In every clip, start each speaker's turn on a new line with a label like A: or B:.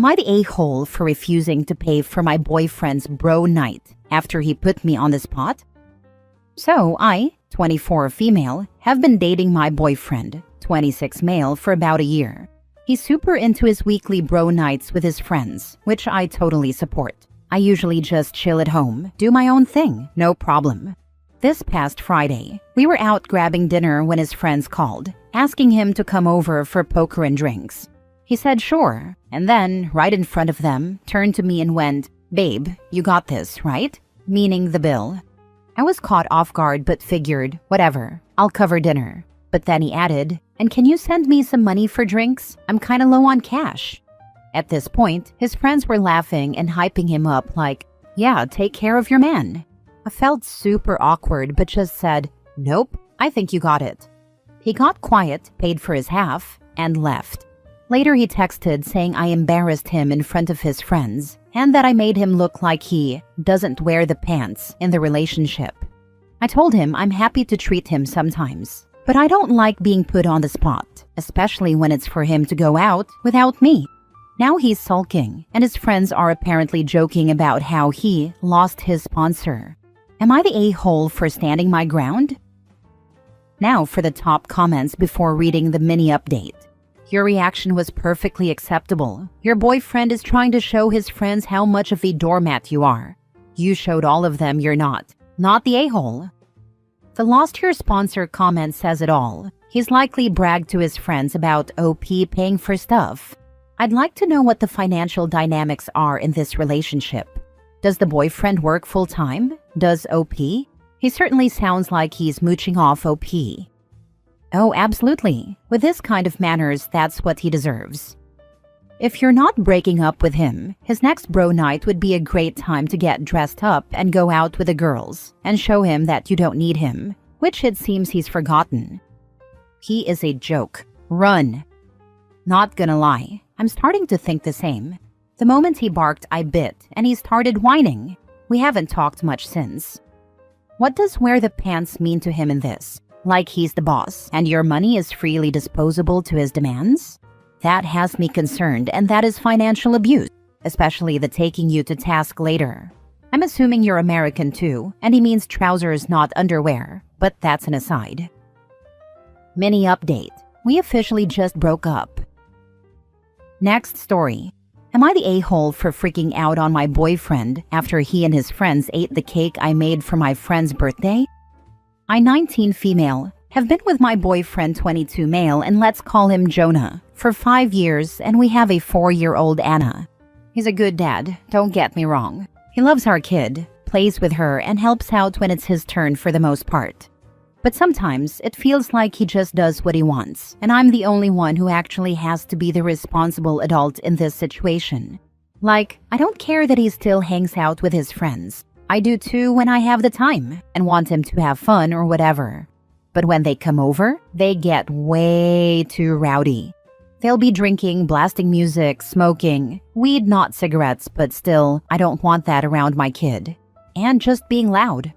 A: Am I the a-hole for refusing to pay for my boyfriend's bro night after he put me on the spot? So I, 24 female, have been dating my boyfriend, 26 male, for about a year. He's super into his weekly bro nights with his friends, which I totally support. I usually just chill at home, do my own thing, no problem. This past Friday, we were out grabbing dinner when his friends called, asking him to come over for poker and drinks. He said sure, and then, right in front of them, turned to me and went, "Babe, you got this, right?" Meaning the bill. I was caught off guard but figured, whatever, I'll cover dinner. But then he added, "And can you send me some money for drinks? I'm kinda low on cash." At this point, his friends were laughing and hyping him up like, "Yeah, take care of your man." I felt super awkward but just said, "Nope, I think you got it." He got quiet, paid for his half, and left. Later he texted saying I embarrassed him in front of his friends and that I made him look like he doesn't wear the pants in the relationship. I told him I'm happy to treat him sometimes, but I don't like being put on the spot, especially when it's for him to go out without me. Now he's sulking, and his friends are apparently joking about how he lost his sponsor. Am I the a-hole for standing my ground? Now for the top comments before reading the mini update. Your reaction was perfectly acceptable. Your boyfriend is trying to show his friends how much of a doormat you are. You showed all of them you're not the a-hole. The lost your sponsor comment says it all. He's likely bragged to his friends about OP paying for stuff. I'd like to know what the financial dynamics are in this relationship. Does the boyfriend work full-time? Does OP? He certainly sounds like he's mooching off OP. Oh, absolutely. With this kind of manners, that's what he deserves. If you're not breaking up with him, his next bro night would be a great time to get dressed up and go out with the girls and show him that you don't need him, which it seems he's forgotten. He is a joke. Run. Not gonna lie, I'm starting to think the same. The moment he barked, I bit, and he started whining. We haven't talked much since. What does wear the pants mean to him in this? Like he's the boss, and your money is freely disposable to his demands? That has me concerned, and that is financial abuse, especially the taking you to task later. I'm assuming you're American too, and he means trousers, not underwear, but that's an aside. Mini update. We officially just broke up. Next story. Am I the a-hole for freaking out on my boyfriend after he and his friends ate the cake I made for my friend's birthday? I, 19 female, have been with my boyfriend, 22 male, and let's call him Jonah, for 5 years, and we have a 4-year-old Anna. He's a good dad, don't get me wrong. He loves our kid, plays with her, and helps out when it's his turn for the most part. But sometimes it feels like he just does what he wants, and I'm the only one who actually has to be the responsible adult in this situation. Like, I don't care that he still hangs out with his friends. I do too when I have the time and want him to have fun or whatever. But when they come over, they get way too rowdy. They'll be drinking, blasting music, smoking, weed, not cigarettes, but still, I don't want that around my kid. And just being loud.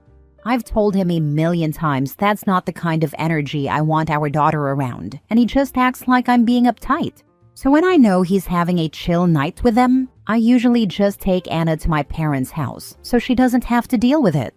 A: I've told him a million times that's not the kind of energy I want our daughter around, and he just acts like I'm being uptight. So when I know he's having a chill night with them, I usually just take Anna to my parents' house so she doesn't have to deal with it.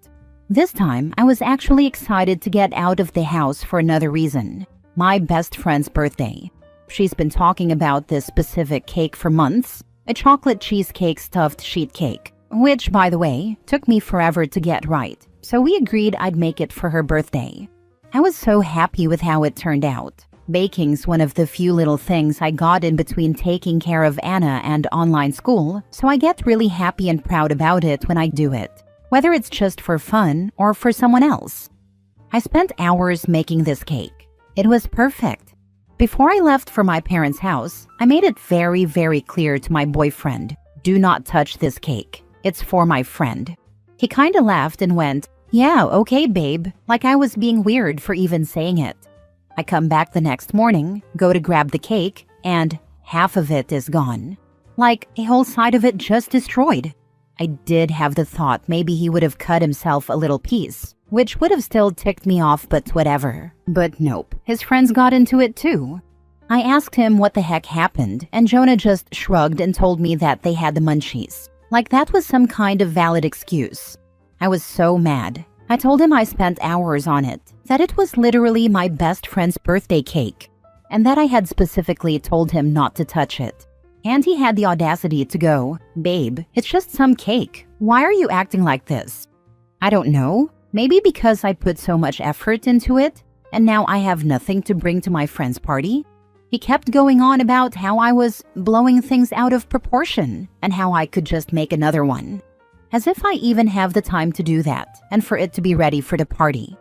A: This time, I was actually excited to get out of the house for another reason. My best friend's birthday. She's been talking about this specific cake for months, a chocolate cheesecake stuffed sheet cake, which, by the way, took me forever to get right, so we agreed I'd make it for her birthday. I was so happy with how it turned out. Baking's one of the few little things I got in between taking care of Anna and online school, so I get really happy and proud about it when I do it, whether it's just for fun or for someone else. I spent hours making this cake. It was perfect. Before I left for my parents' house, I made it very, very clear to my boyfriend, do not touch this cake. It's for my friend. He kinda laughed and went, "Yeah, okay, babe," like I was being weird for even saying it. I come back the next morning, go to grab the cake, and half of it is gone. Like, a whole side of it just destroyed. I did have the thought maybe he would have cut himself a little piece, which would have still ticked me off, but whatever. But nope, his friends got into it too. I asked him what the heck happened, and Jonah just shrugged and told me that they had the munchies. Like that was some kind of valid excuse. I was so mad. I told him I spent hours on it, that it was literally my best friend's birthday cake, and that I had specifically told him not to touch it. And he had the audacity to go, "Babe, it's just some cake. Why are you acting like this?" I don't know. Maybe because I put so much effort into it, and now I have nothing to bring to my friend's party. He kept going on about how I was blowing things out of proportion and how I could just make another one. As if I even have the time to do that and for it to be ready for the party.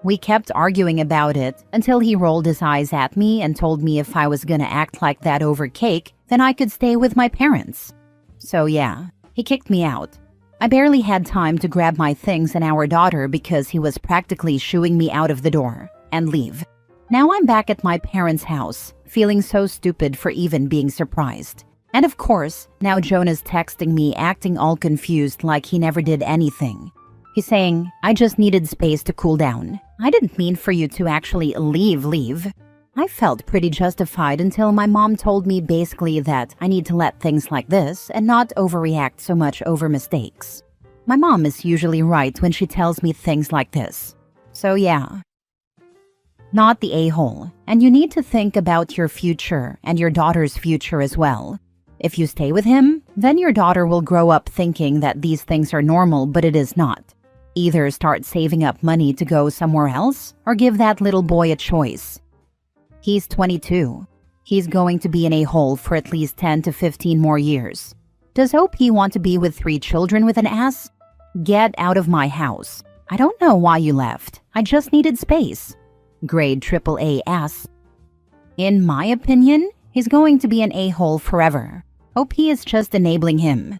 A: We kept arguing about it until he rolled his eyes at me and told me if I was gonna act like that over cake, then I could stay with my parents. So yeah, he kicked me out. I barely had time to grab my things and our daughter because he was practically shooing me out of the door and leave. Now I'm back at my parents' house, feeling so stupid for even being surprised. And of course, now Jonah's texting me acting all confused like he never did anything. He's saying, "I just needed space to cool down. I didn't mean for you to actually leave." I felt pretty justified until my mom told me basically that I need to let things like this and not overreact so much over mistakes. My mom is usually right when she tells me things like this. So yeah. Not the a-hole, and you need to think about your future and your daughter's future as well. If you stay with him, then your daughter will grow up thinking that these things are normal, but it is not. Either start saving up money to go somewhere else, or give that little boy a choice. He's 22. He's going to be an a-hole for at least 10 to 15 more years. Does OP want to be with 3 children with an ass? Get out of my house. I don't know why you left. I just needed space. Grade AAA ass. In my opinion, he's going to be an a-hole forever. OP is just enabling him.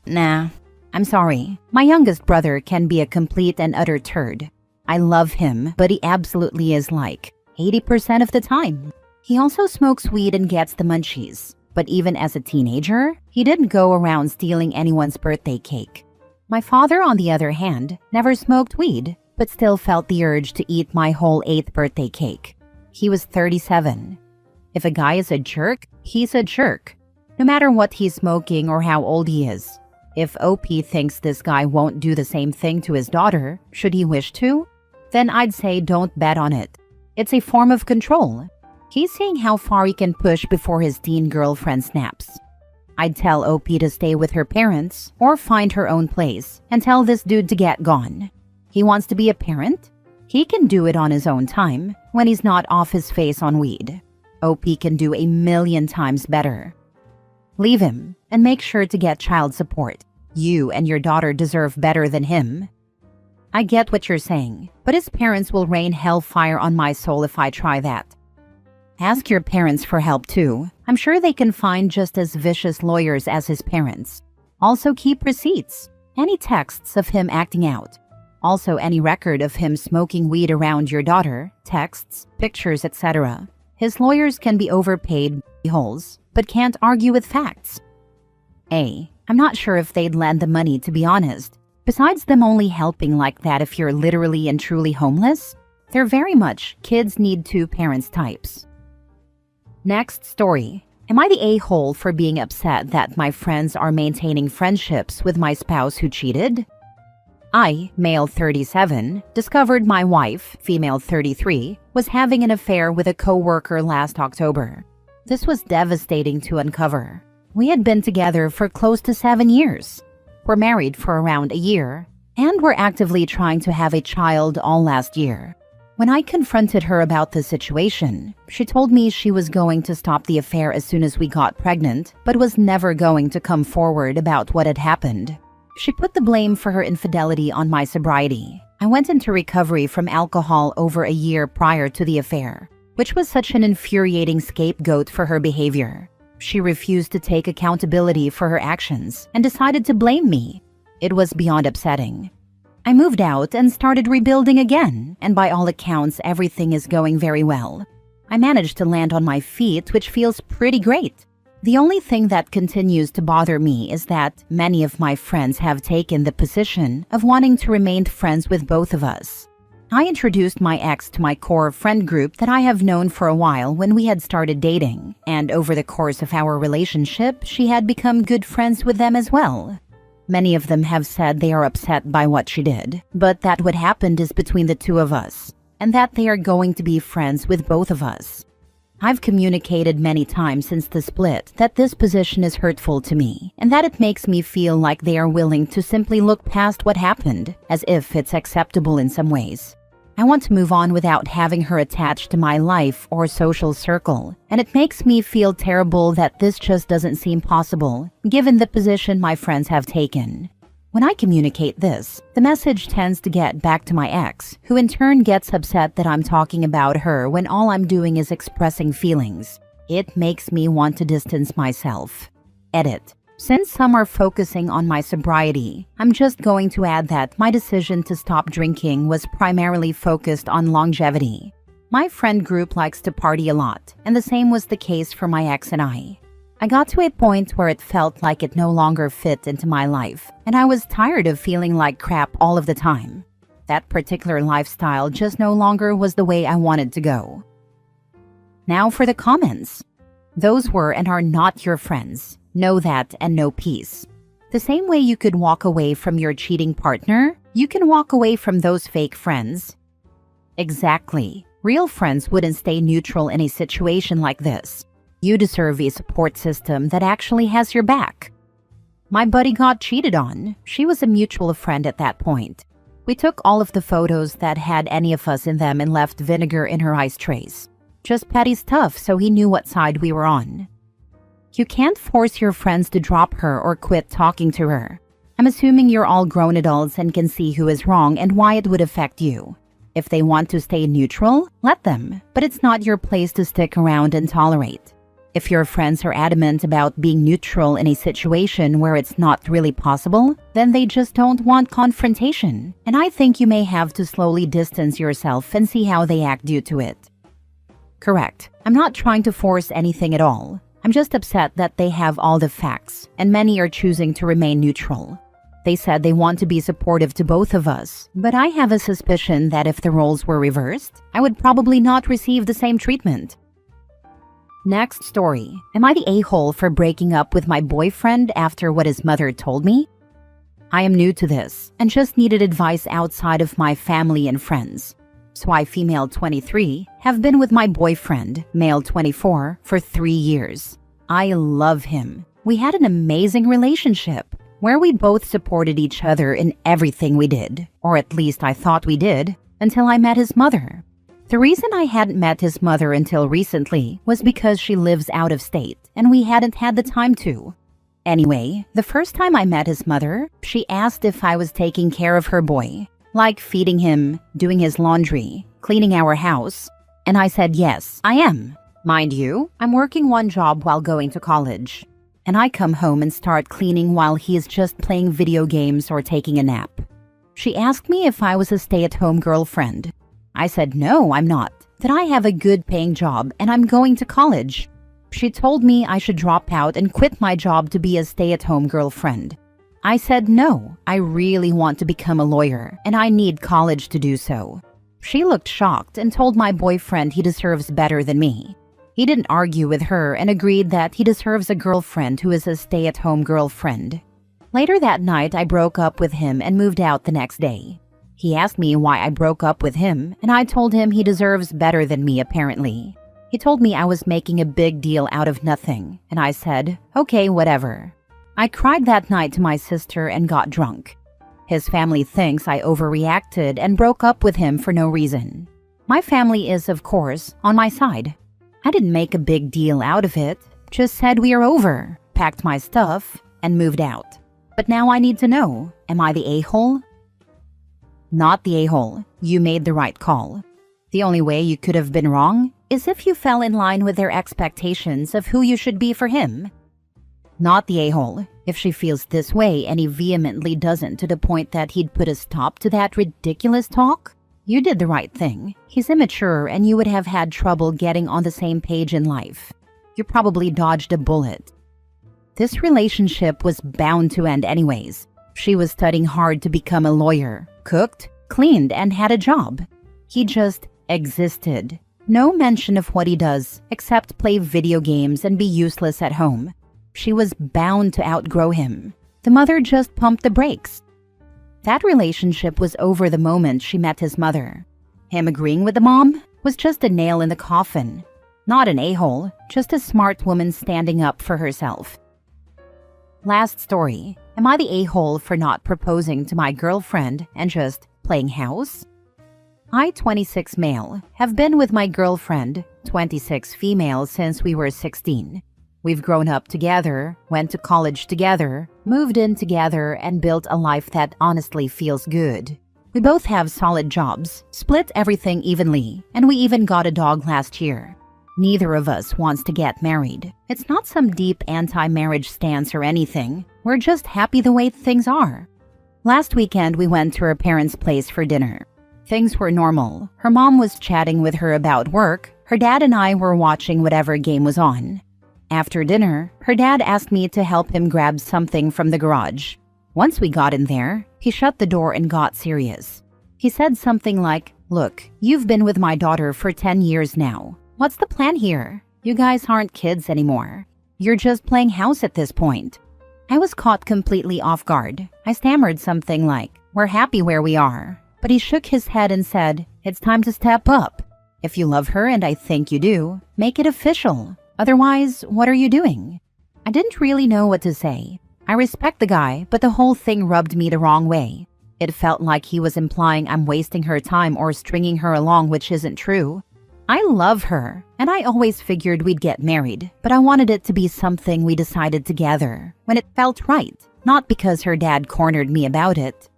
A: Nah, I'm sorry. My youngest brother can be a complete and utter turd. I love him, but he absolutely is like 80% of the time. He also smokes weed and gets the munchies. But even as a teenager, he didn't go around stealing anyone's birthday cake. My father, on the other hand, never smoked weed, but still felt the urge to eat my whole 8th birthday cake. He was 37. If a guy is a jerk, he's a jerk. No matter what he's smoking or how old he is. If OP thinks this guy won't do the same thing to his daughter, should he wish to, then I'd say don't bet on it. It's a form of control. He's seeing how far he can push before his teen girlfriend snaps. I'd tell OP to stay with her parents or find her own place and tell this dude to get gone. He wants to be a parent? He can do it on his own time when he's not off his face on weed. OP can do a million times better. Leave him and make sure to get child support. You and your daughter deserve better than him. I get what you're saying, but his parents will rain hellfire on my soul if I try that. Ask your parents for help too. I'm sure they can find just as vicious lawyers as his parents. Also keep receipts, any texts of him acting out. Also any record of him smoking weed around your daughter, texts, pictures, etc. His lawyers can be overpaid holes, but can't argue with facts. I'm not sure if they'd lend the money, to be honest. Besides them only helping like that if you're literally and truly homeless, they're very much kids need 2 parents types. Next story. Am I the a-hole for being upset that my friends are maintaining friendships with my spouse who cheated? I, male 37, discovered my wife, female 33, was having an affair with a co-worker last October. This was devastating to uncover. We had been together for close to 7 years. We're married for around a year, and we're actively trying to have a child all last year. When I confronted her about the situation, she told me she was going to stop the affair as soon as we got pregnant, but was never going to come forward about what had happened. She put the blame for her infidelity on my sobriety. I went into recovery from alcohol over a year prior to the affair, which was such an infuriating scapegoat for her behavior. She refused to take accountability for her actions and decided to blame me. It was beyond upsetting. I moved out and started rebuilding again, and by all accounts, everything is going very well. I managed to land on my feet, which feels pretty great. The only thing that continues to bother me is that many of my friends have taken the position of wanting to remain friends with both of us. I introduced my ex to my core friend group that I have known for a while when we had started dating, and over the course of our relationship, she had become good friends with them as well. Many of them have said they are upset by what she did, but that what happened is between the two of us, and that they are going to be friends with both of us. I've communicated many times since the split that this position is hurtful to me, and that it makes me feel like they are willing to simply look past what happened, as if it's acceptable in some ways. I want to move on without having her attached to my life or social circle, and it makes me feel terrible that this just doesn't seem possible, given the position my friends have taken. When I communicate this, the message tends to get back to my ex, who in turn gets upset that I'm talking about her when all I'm doing is expressing feelings. It makes me want to distance myself. Edit. Since some are focusing on my sobriety, I'm just going to add that my decision to stop drinking was primarily focused on longevity. My friend group likes to party a lot, and the same was the case for my ex and I. I got to a point where it felt like it no longer fit into my life, and I was tired of feeling like crap all of the time. That particular lifestyle just no longer was the way I wanted to go. Now for the comments. Those were and are not your friends. Know that and know peace. The same way you could walk away from your cheating partner, you can walk away from those fake friends. Exactly. Real friends wouldn't stay neutral in a situation like this. You deserve a support system that actually has your back. My buddy got cheated on. She was a mutual friend at that point. We took all of the photos that had any of us in them and left vinegar in her ice trays. Just petty stuff so he knew what side we were on. You can't force your friends to drop her or quit talking to her. I'm assuming you're all grown adults and can see who is wrong and why it would affect you. If they want to stay neutral, let them, but it's not your place to stick around and tolerate. If your friends are adamant about being neutral in a situation where it's not really possible, then they just don't want confrontation, and I think you may have to slowly distance yourself and see how they act due to it. Correct. I'm not trying to force anything at all. I'm just upset that they have all the facts, and many are choosing to remain neutral. They said they want to be supportive to both of us, but I have a suspicion that if the roles were reversed, I would probably not receive the same treatment. Next story. Am I the a-hole for breaking up with my boyfriend after what his mother told me? I am new to this and just needed advice outside of my family and friends. So I, female 23, have been with my boyfriend, male 24, for 3 years. I love him. We had an amazing relationship where we both supported each other in everything we did, or at least I thought we did, until I met his mother. The reason I hadn't met his mother until recently was because she lives out of state, and we hadn't had the time to. Anyway, the first time I met his mother, she asked if I was taking care of her boy, like feeding him, doing his laundry, cleaning our house, and I said yes, I am. Mind you, I'm working one job while going to college, and I come home and start cleaning while he is just playing video games or taking a nap. She asked me if I was a stay-at-home girlfriend. I said no, I'm not, that I have a good paying job and I'm going to college. She told me I should drop out and quit my job to be a stay-at-home girlfriend. I said no, I really want to become a lawyer and I need college to do so. She looked shocked and told my boyfriend he deserves better than me. He didn't argue with her and agreed that he deserves a girlfriend who is a stay-at-home girlfriend. Later that night, I broke up with him and moved out the next day. He asked me why I broke up with him, and I told him he deserves better than me, apparently. He told me I was making a big deal out of nothing, and I said, okay, whatever. I cried that night to my sister and got drunk. His family thinks I overreacted and broke up with him for no reason. My family is, of course, on my side. I didn't make a big deal out of it, just said we are over, packed my stuff, and moved out. But now I need to know, am I the a-hole? Not the a-hole. You made the right call. The only way you could have been wrong is if you fell in line with their expectations of who you should be for him. Not the a-hole. If she feels this way and he vehemently doesn't to the point that he'd put a stop to that ridiculous talk, you did the right thing. He's immature and you would have had trouble getting on the same page in life. You probably dodged a bullet. This relationship was bound to end anyways. She was studying hard to become a lawyer, cooked, cleaned, and had a job. He just existed. No mention of what he does, except play video games and be useless at home. She was bound to outgrow him. The mother just pumped the brakes. That relationship was over the moment she met his mother. Him agreeing with the mom was just a nail in the coffin. Not an a-hole, just a smart woman standing up for herself. Last story. Am I the a-hole for not proposing to my girlfriend and just playing house? I, 26 male, have been with my girlfriend, 26 female, since we were 16. We've grown up together, went to college together, moved in together, and built a life that honestly feels good. We both have solid jobs, split everything evenly, and we even got a dog last year. Neither of us wants to get married. It's not some deep anti-marriage stance or anything. We're just happy the way things are. Last weekend, we went to her parents' place for dinner. Things were normal. Her mom was chatting with her about work. Her dad and I were watching whatever game was on. After dinner, her dad asked me to help him grab something from the garage. Once we got in there, he shut the door and got serious. He said something like, "Look, you've been with my daughter for 10 years now. What's the plan here? You guys aren't kids anymore. You're just playing house at this point." I was caught completely off guard. I stammered something like, "We're happy where we are." But he shook his head and said, "It's time to step up. If you love her, and I think you do, make it official. Otherwise, what are you doing?" I didn't really know what to say. I respect the guy, but the whole thing rubbed me the wrong way. It felt like he was implying I'm wasting her time or stringing her along, which isn't true. I love her, and I always figured we'd get married, but I wanted it to be something we decided together, when it felt right, not because her dad cornered me about it.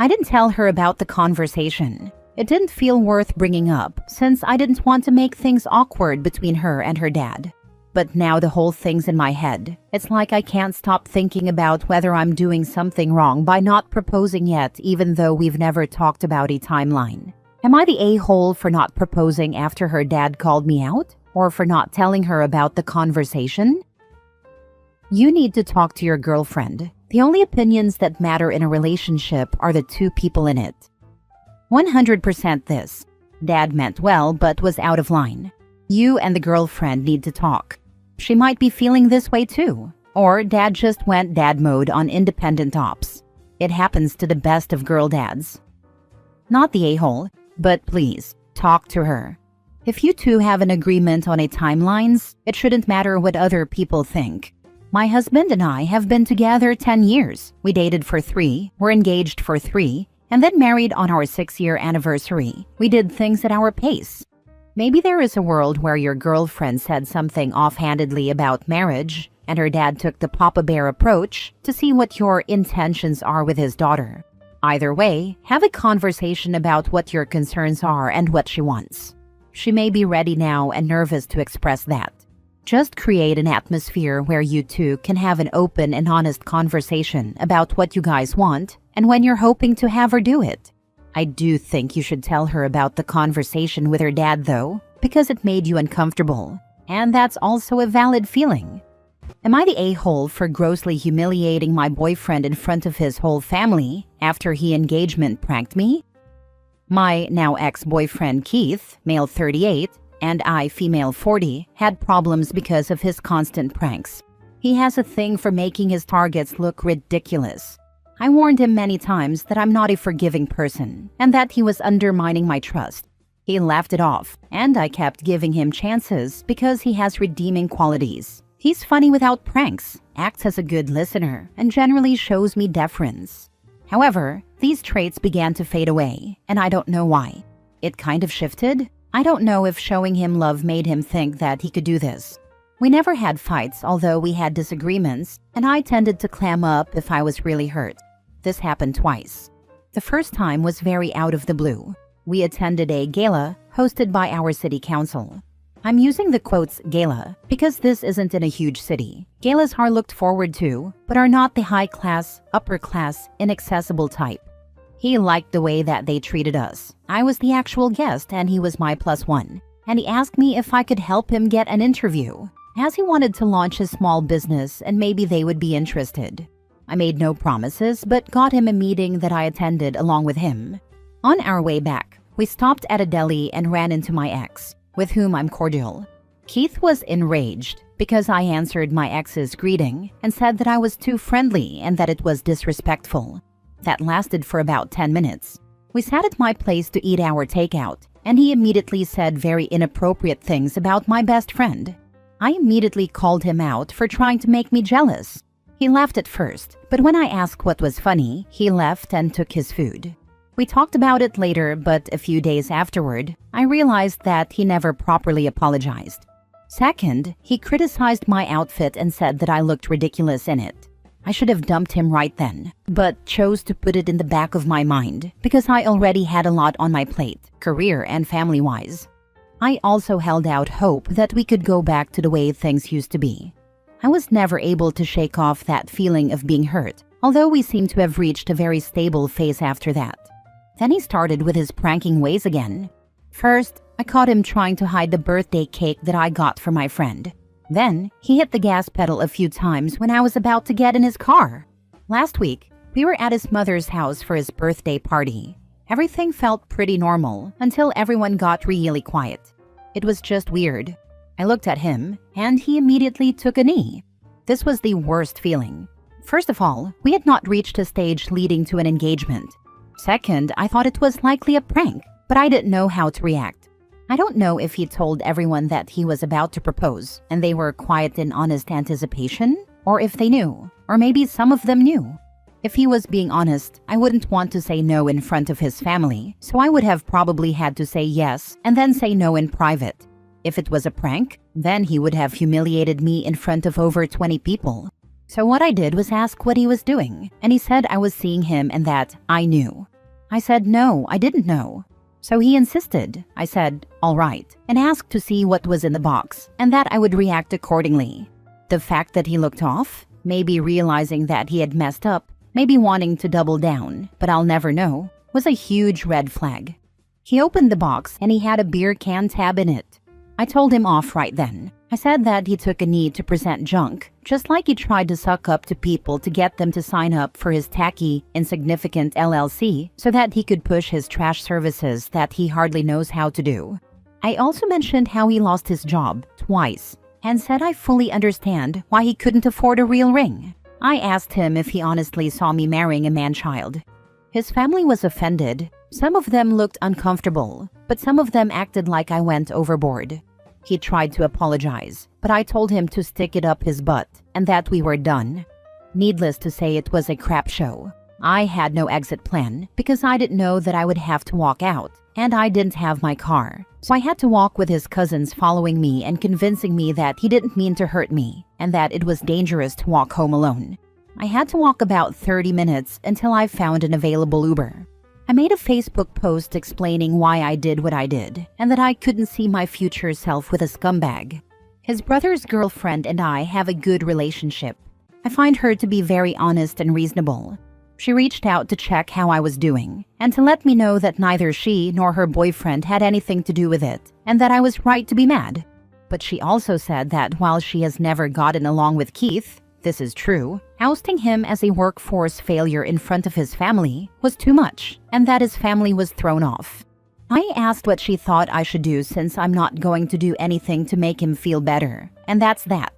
A: I didn't tell her about the conversation. It didn't feel worth bringing up, since I didn't want to make things awkward between her and her dad. But now the whole thing's in my head. It's like I can't stop thinking about whether I'm doing something wrong by not proposing yet, even though we've never talked about a timeline. Am I the a-hole for not proposing after her dad called me out? Or for not telling her about the conversation? You need to talk to your girlfriend. The only opinions that matter in a relationship are the two people in it. 100% this. Dad meant well but was out of line. You and the girlfriend need to talk. She might be feeling this way too. Or dad just went dad mode on independent ops. It happens to the best of girl dads. Not the a-hole, but please, talk to her. If you two have an agreement on a timelines, it shouldn't matter what other people think. My husband and I have been together 10 years. We dated for 3, were engaged for 3, and then married on our 6-year anniversary. We did things at our pace. Maybe there is a world where your girlfriend said something offhandedly about marriage, and her dad took the Papa Bear approach to see what your intentions are with his daughter. Either way, have a conversation about what your concerns are and what she wants. She may be ready now and nervous to express that. Just create an atmosphere where you two can have an open and honest conversation about what you guys want and when you're hoping to have her do it. I do think you should tell her about the conversation with her dad though, because it made you uncomfortable, and that's also a valid feeling. Am I the a-hole for grossly humiliating my boyfriend in front of his whole family after he engagement pranked me? My now ex-boyfriend Keith, male 38, and I, female 40, had problems because of his constant pranks. He has a thing for making his targets look ridiculous. I warned him many times that I'm not a forgiving person and that he was undermining my trust. He laughed it off, and I kept giving him chances because he has redeeming qualities. He's funny without pranks, acts as a good listener, and generally shows me deference. However, these traits began to fade away, and I don't know why. It kind of shifted. I don't know if showing him love made him think that he could do this. We never had fights, although we had disagreements, and I tended to clam up if I was really hurt. This happened twice. The first time was very out of the blue. We attended a gala hosted by our city council. I'm using the quotes gala because this isn't in a huge city. Galas are looked forward to, but are not the high-class, upper-class, inaccessible type. He liked the way that they treated us. I was the actual guest and he was my +1. And he asked me if I could help him get an interview, as he wanted to launch his small business and maybe they would be interested. I made no promises, but got him a meeting that I attended along with him. On our way back, We stopped at a deli and ran into my ex, with whom I'm cordial. Keith was enraged because I answered my ex's greeting and said that I was too friendly and that it was disrespectful. That lasted for about 10 minutes. We sat at my place to eat our takeout, and he immediately said very inappropriate things about my best friend. I immediately called him out for trying to make me jealous. He laughed at first, but when I asked what was funny, he left and took his food. We talked about it later, but a few days afterward, I realized that he never properly apologized. Second, he criticized my outfit and said that I looked ridiculous in it. I should have dumped him right then, but chose to put it in the back of my mind because I already had a lot on my plate, career and family-wise. I also held out hope that we could go back to the way things used to be. I was never able to shake off that feeling of being hurt, although we seem to have reached a very stable phase after that. Then he started with his pranking ways again. First, I caught him trying to hide the birthday cake that I got for my friend. Then, he hit the gas pedal a few times when I was about to get in his car. Last week, we were at his mother's house for his birthday party. Everything felt pretty normal until everyone got really quiet. It was just weird. I looked at him, and he immediately took a knee. This was the worst feeling. First of all, we had not reached a stage leading to an engagement. Second, I thought it was likely a prank, but I didn't know how to react. I don't know if he told everyone that he was about to propose, and they were quiet in honest anticipation, or if they knew, or maybe some of them knew. If he was being honest, I wouldn't want to say no in front of his family, so I would have probably had to say yes and then say no in private. If it was a prank, then he would have humiliated me in front of over 20 people. So what I did was ask what he was doing, and he said I was seeing him and that I knew. I said no, I didn't know. So he insisted. I said, all right, and asked to see what was in the box, and that I would react accordingly. The fact that he looked off, maybe realizing that he had messed up, maybe wanting to double down, but I'll never know, was a huge red flag. He opened the box and he had a beer can tab in it. I told him off right then. I said that he took a knee to present junk, just like he tried to suck up to people to get them to sign up for his tacky, insignificant LLC so that he could push his trash services that he hardly knows how to do. I also mentioned how he lost his job twice and said I fully understand why he couldn't afford a real ring. I asked him if he honestly saw me marrying a man-child. His family was offended. Some of them looked uncomfortable, but some of them acted like I went overboard. He tried to apologize, but I told him to stick it up his butt and that we were done. Needless to say, it was a crap show. I had no exit plan because I didn't know that I would have to walk out, and I didn't have my car. So I had to walk with his cousins following me and convincing me that he didn't mean to hurt me and that it was dangerous to walk home alone. I had to walk about 30 minutes until I found an available Uber. I made a Facebook post explaining why I did what I did and that I couldn't see my future self with a scumbag. His brother's girlfriend and I have a good relationship. I find her to be very honest and reasonable. She reached out to check how I was doing and to let me know that neither she nor her boyfriend had anything to do with it and that I was right to be mad. But she also said that while she has never gotten along with Keith, this is true, ousting him as a workforce failure in front of his family was too much, and that his family was thrown off. I asked what she thought I should do since I'm not going to do anything to make him feel better, and that's that.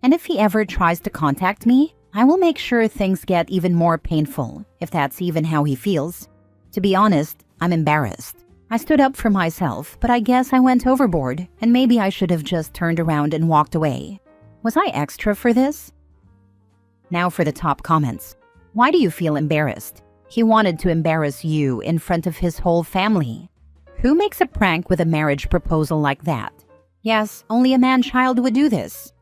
A: And if he ever tries to contact me, I will make sure things get even more painful, if that's even how he feels. To be honest, I'm embarrassed. I stood up for myself, but I guess I went overboard, and maybe I should have just turned around and walked away. Was I extra for this? Now for the top comments. Why do you feel embarrassed? He wanted to embarrass you in front of his whole family. Who makes a prank with a marriage proposal like that? Yes, only a man-child would do this.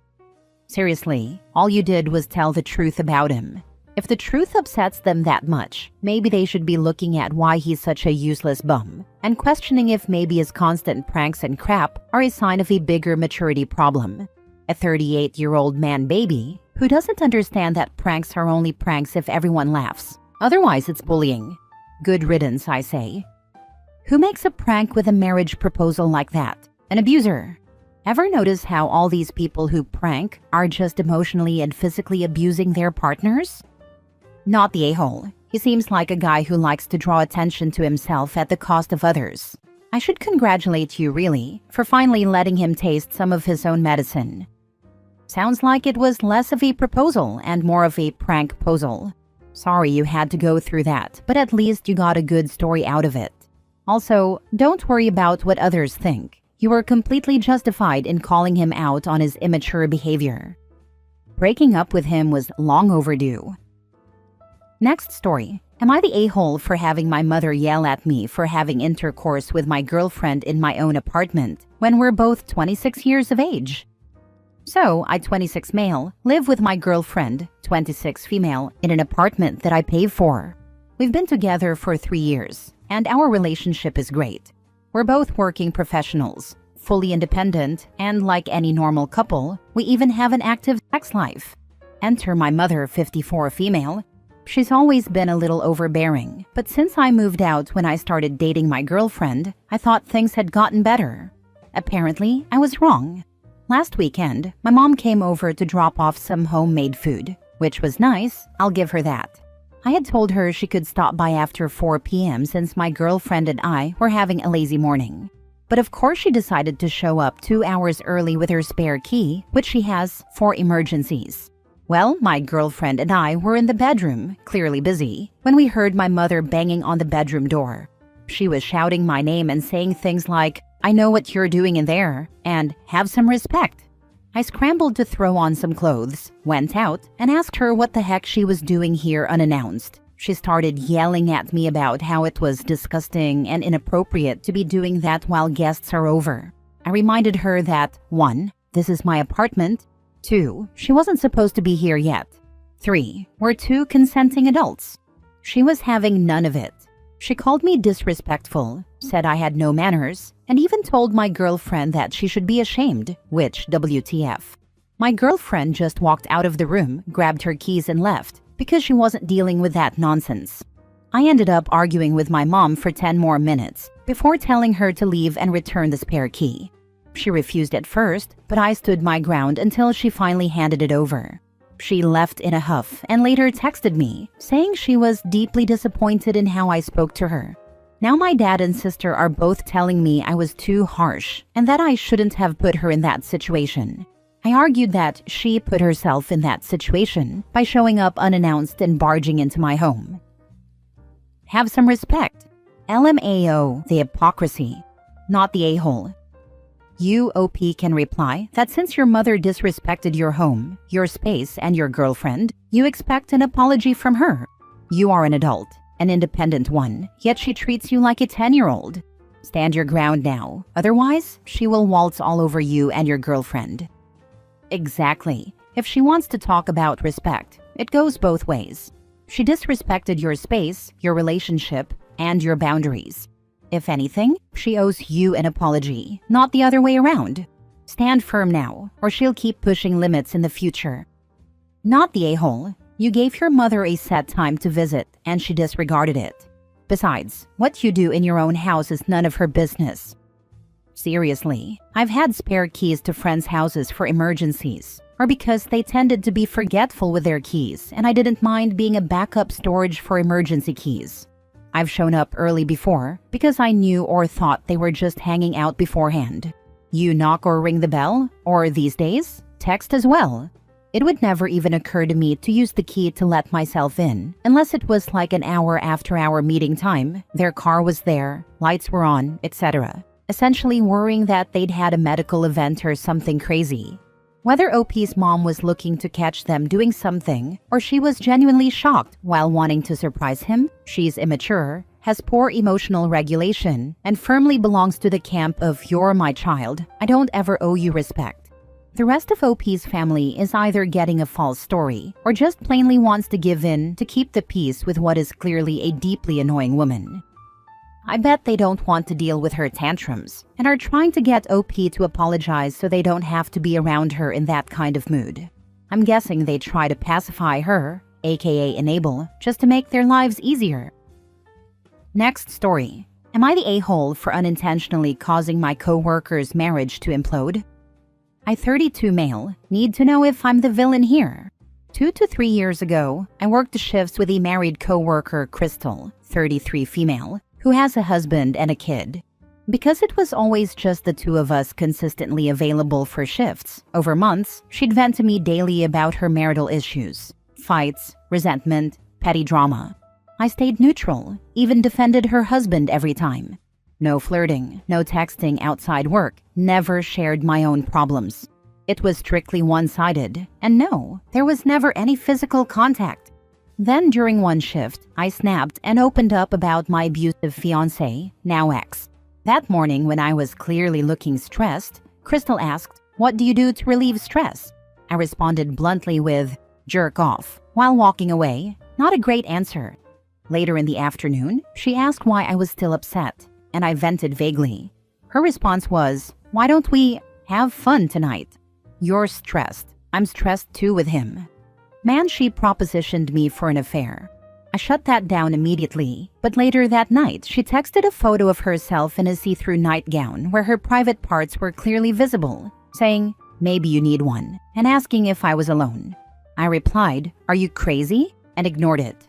A: Seriously, all you did was tell the truth about him. If the truth upsets them that much, maybe they should be looking at why he's such a useless bum and questioning if maybe his constant pranks and crap are a sign of a bigger maturity problem. A 38-year-old man baby who doesn't understand that pranks are only pranks if everyone laughs. Otherwise, it's bullying. Good riddance, I say. Who makes a prank with a marriage proposal like that? An abuser. Ever notice how all these people who prank are just emotionally and physically abusing their partners? Not the a-hole. He seems like a guy who likes to draw attention to himself at the cost of others. I should congratulate you, really, for finally letting him taste some of his own medicine. Sounds like it was less of a proposal and more of a prank posal. Sorry you had to go through that, but at least you got a good story out of it. Also, don't worry about what others think. You were completely justified in calling him out on his immature behavior. Breaking up with him was long overdue. Next story. Am I the a-hole for having my mother yell at me for having intercourse with my girlfriend in my own apartment when we're both 26 years of age? So, I, 26 male, live with my girlfriend, 26 female, in an apartment that I pay for. We've been together for 3 years, and our relationship is great. We're both working professionals, fully independent, and like any normal couple, we even have an active sex life. Enter my mother, 54 female. She's always been a little overbearing, but since I moved out when I started dating my girlfriend, I thought things had gotten better. Apparently, I was wrong. Last weekend, my mom came over to drop off some homemade food, which was nice, I'll give her that. I had told her she could stop by after 4 p.m. since my girlfriend and I were having a lazy morning. But of course she decided to show up 2 hours early with her spare key, which she has for emergencies. Well, my girlfriend and I were in the bedroom, clearly busy, when we heard my mother banging on the bedroom door. She was shouting my name and saying things like, "I know what you're doing in there," and "have some respect." I scrambled to throw on some clothes, went out, and asked her what the heck she was doing here unannounced. She started yelling at me about how it was disgusting and inappropriate to be doing that while guests are over. I reminded her that 1. This is my apartment. 2. She wasn't supposed to be here yet. 3. We're 2 consenting adults. She was having none of it. She called me disrespectful, said I had no manners, and even told my girlfriend that she should be ashamed, which WTF. My girlfriend just walked out of the room, grabbed her keys and left, because she wasn't dealing with that nonsense. I ended up arguing with my mom for 10 more minutes, before telling her to leave and return the spare key. She refused at first, but I stood my ground until she finally handed it over. She left in a huff and later texted me, saying she was deeply disappointed in how I spoke to her. Now my dad and sister are both telling me I was too harsh and that I shouldn't have put her in that situation. I argued that she put herself in that situation by showing up unannounced and barging into my home. Have some respect. LMAO, the hypocrisy, not the a-hole. You, OP, can reply that since your mother disrespected your home, your space, and your girlfriend, you expect an apology from her. You are an adult, an independent one, yet she treats you like a 10-year-old. Stand your ground now, otherwise, she will waltz all over you and your girlfriend. Exactly. If she wants to talk about respect, it goes both ways. She disrespected your space, your relationship, and your boundaries. If anything, she owes you an apology, not the other way around. Stand firm now, or she'll keep pushing limits in the future. Not the a-hole. You gave your mother a set time to visit, and she disregarded it. Besides, what you do in your own house is none of her business. Seriously, I've had spare keys to friends' houses for emergencies, or because they tended to be forgetful with their keys, and I didn't mind being a backup storage for emergency keys. I've shown up early before because I knew or thought they were just hanging out beforehand. You knock or ring the bell, or these days, text as well. It would never even occur to me to use the key to let myself in, unless it was like an hour after our meeting time, their car was there, lights were on, etc. Essentially worrying that they'd had a medical event or something crazy. Whether OP's mom was looking to catch them doing something, or she was genuinely shocked while wanting to surprise him, she's immature, has poor emotional regulation, and firmly belongs to the camp of "you're my child, I don't ever owe you respect." The rest of OP's family is either getting a false story, or just plainly wants to give in to keep the peace with what is clearly a deeply annoying woman. I bet they don't want to deal with her tantrums, and are trying to get OP to apologize so they don't have to be around her in that kind of mood. I'm guessing they try to pacify her, aka enable, just to make their lives easier. Next story. Am I the a-hole for unintentionally causing my co-worker's marriage to implode? I, 32 male, need to know if I'm the villain here. 2 to 3 years ago, I worked the shifts with a married co-worker, Crystal, 33 female, who has a husband and a kid. Because it was always just the two of us consistently available for shifts, over months, she'd vent to me daily about her marital issues, fights, resentment, petty drama. I stayed neutral, even defended her husband every time. No flirting, no texting outside work, never shared my own problems. It was strictly one-sided, and no, there was never any physical contact. Then during one shift, I snapped and opened up about my abusive fiancé, now ex. That morning when I was clearly looking stressed, Crystal asked, "What do you do to relieve stress?" I responded bluntly with, "Jerk off," while walking away. Not a great answer. Later in the afternoon, she asked why I was still upset, and I vented vaguely. Her response was, "Why don't we have fun tonight?" "You're stressed. I'm stressed too with him." Man, she propositioned me for an affair. I shut that down immediately, but later that night, she texted a photo of herself in a see-through nightgown where her private parts were clearly visible, saying, "Maybe you need one," and asking if I was alone. I replied, "Are you crazy?" and ignored it.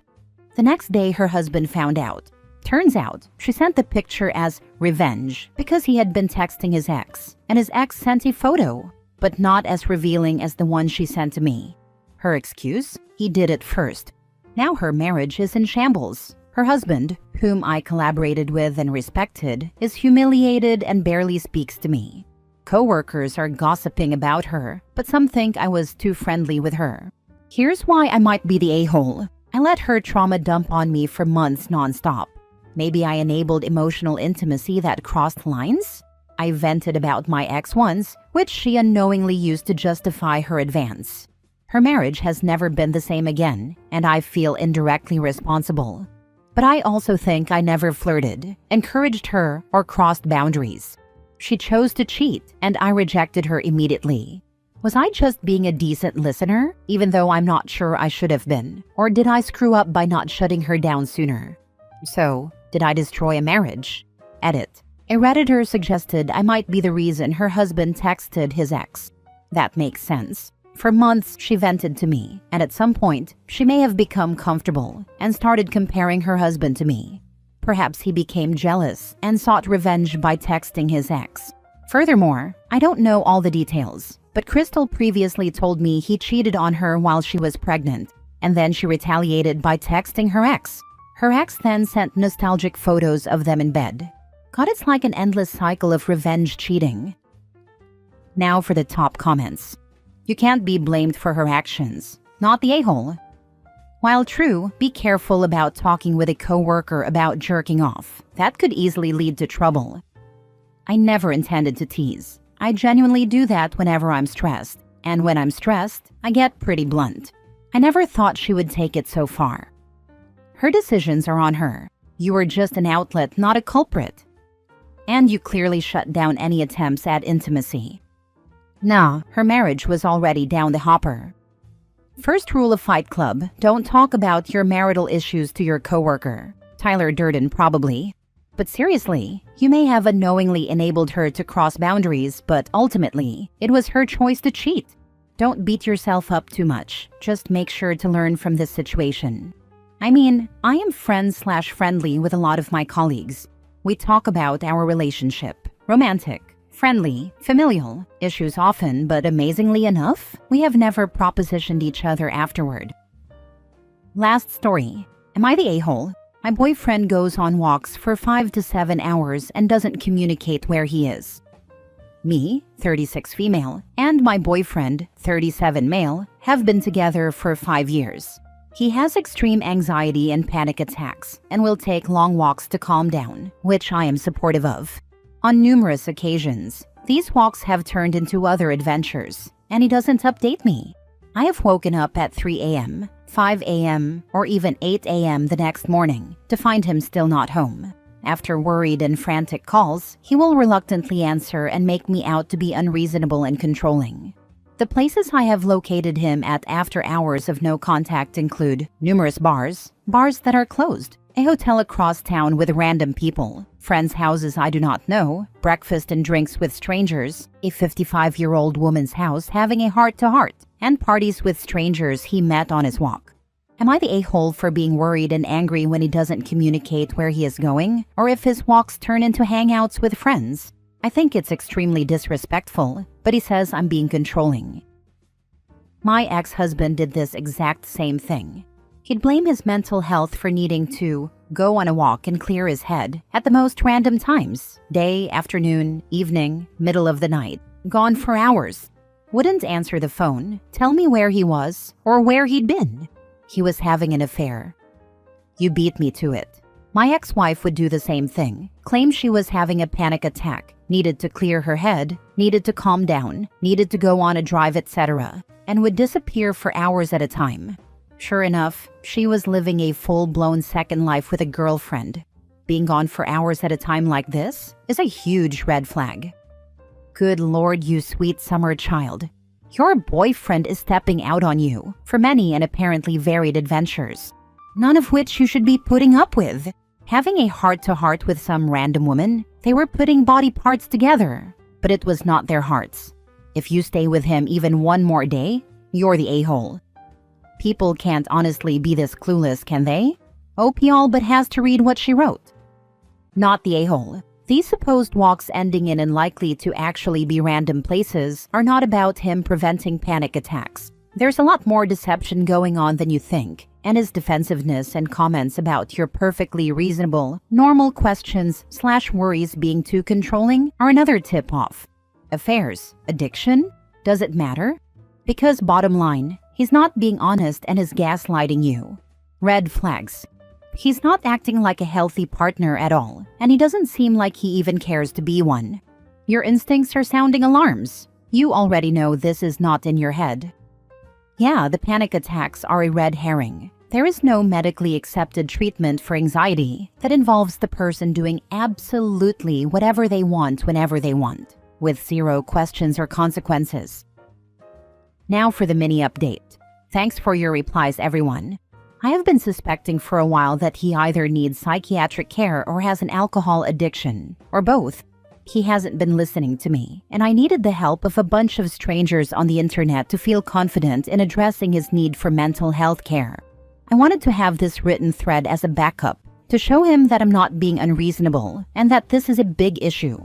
A: The next day, her husband found out. Turns out, she sent the picture as revenge because he had been texting his ex, and his ex sent a photo, but not as revealing as the one she sent to me. Her excuse? He did it first. Now her marriage is in shambles. Her husband, whom I collaborated with and respected, is humiliated and barely speaks to me. Co-workers are gossiping about her, but some think I was too friendly with her. Here's why I might be the a-hole. I let her trauma dump on me for months nonstop. Maybe I enabled emotional intimacy that crossed lines? I vented about my ex once, which she unknowingly used to justify her advance. Her marriage has never been the same again, and I feel indirectly responsible. But I also think I never flirted, encouraged her, or crossed boundaries. She chose to cheat, and I rejected her immediately. Was I just being a decent listener, even though I'm not sure I should have been? Or did I screw up by not shutting her down sooner? So, did I destroy a marriage? Edit. A Redditor suggested I might be the reason her husband texted his ex. That makes sense. For months, she vented to me, and at some point, she may have become comfortable and started comparing her husband to me. Perhaps he became jealous and sought revenge by texting his ex. Furthermore, I don't know all the details, but Crystal previously told me he cheated on her while she was pregnant, and then she retaliated by texting her ex. Her ex then sent nostalgic photos of them in bed. God, it's like an endless cycle of revenge cheating. Now for the top comments. You can't be blamed for her actions, not the a-hole. While true, be careful about talking with a coworker about jerking off. That could easily lead to trouble. I never intended to tease. I genuinely do that whenever I'm stressed, and when I'm stressed, I get pretty blunt. I never thought she would take it so far. Her decisions are on her. You were just an outlet, not a culprit. And you clearly shut down any attempts at intimacy. Nah, her marriage was already down the hopper. First rule of Fight Club, don't talk about your marital issues to your coworker. Tyler Durden probably. But seriously, you may have unknowingly enabled her to cross boundaries, but ultimately, it was her choice to cheat. Don't beat yourself up too much. Just make sure to learn from this situation. I mean, I am friends/friendly with a lot of my colleagues. We talk about our relationship. Romantic, friendly, familial issues often, but amazingly enough, we have never propositioned each other afterward. Last story. Am I the a-hole? My boyfriend goes on walks for 5 to 7 hours and doesn't communicate where he is. Me, 36 female, and my boyfriend, 37 male, have been together for 5 years. He has extreme anxiety and panic attacks and will take long walks to calm down, which I am supportive of. On numerous occasions, these walks have turned into other adventures, and he doesn't update me. I have woken up at 3 a.m., 5 a.m., or even 8 a.m. the next morning to find him still not home. After worried and frantic calls, he will reluctantly answer and make me out to be unreasonable and controlling. The places I have located him at after hours of no contact include numerous bars that are closed, a hotel across town with random people, friends' houses I do not know, breakfast and drinks with strangers, a 55-year-old woman's house having a heart-to-heart, and parties with strangers he met on his walk. Am I the a-hole for being worried and angry when he doesn't communicate where he is going, or if his walks turn into hangouts with friends? I think it's extremely disrespectful, but he says I'm being controlling. My ex-husband did this exact same thing. He'd blame his mental health for needing to go on a walk and clear his head at the most random times, day, afternoon, evening, middle of the night, gone for hours. Wouldn't answer the phone, tell me where he was, or where he'd been. He was having an affair. You beat me to it. My ex-wife would do the same thing, claim she was having a panic attack, needed to clear her head, needed to calm down, needed to go on a drive, etc., and would disappear for hours at a time. Sure enough, she was living a full-blown second life with a girlfriend. Being gone for hours at a time like this is a huge red flag. Good Lord, you sweet summer child. Your boyfriend is stepping out on you for many and apparently varied adventures, none of which you should be putting up with. Having a heart-to-heart with some random woman, they were putting body parts together, but it was not their hearts. If you stay with him even one more day, you're the a-hole. People can't honestly be this clueless, can they? Hope y'all but has to read what she wrote. Not the a-hole. These supposed walks ending in unlikely to actually be random places are not about him preventing panic attacks. There's a lot more deception going on than you think, and his defensiveness and comments about your perfectly reasonable, normal questions/worries being too controlling are another tip-off. Affairs, addiction, does it matter? Because bottom line, he's not being honest and is gaslighting you. Red flags. He's not acting like a healthy partner at all, and he doesn't seem like he even cares to be one. Your instincts are sounding alarms. You already know this is not in your head. Yeah, the panic attacks are a red herring. There is no medically accepted treatment for anxiety that involves the person doing absolutely whatever they want whenever they want, with zero questions or consequences. Now for the mini update. Thanks for your replies, everyone. I have been suspecting for a while that he either needs psychiatric care or has an alcohol addiction, or both. He hasn't been listening to me, and I needed the help of a bunch of strangers on the internet to feel confident in addressing his need for mental health care. I wanted to have this written thread as a backup, to show him that I'm not being unreasonable and that this is a big issue.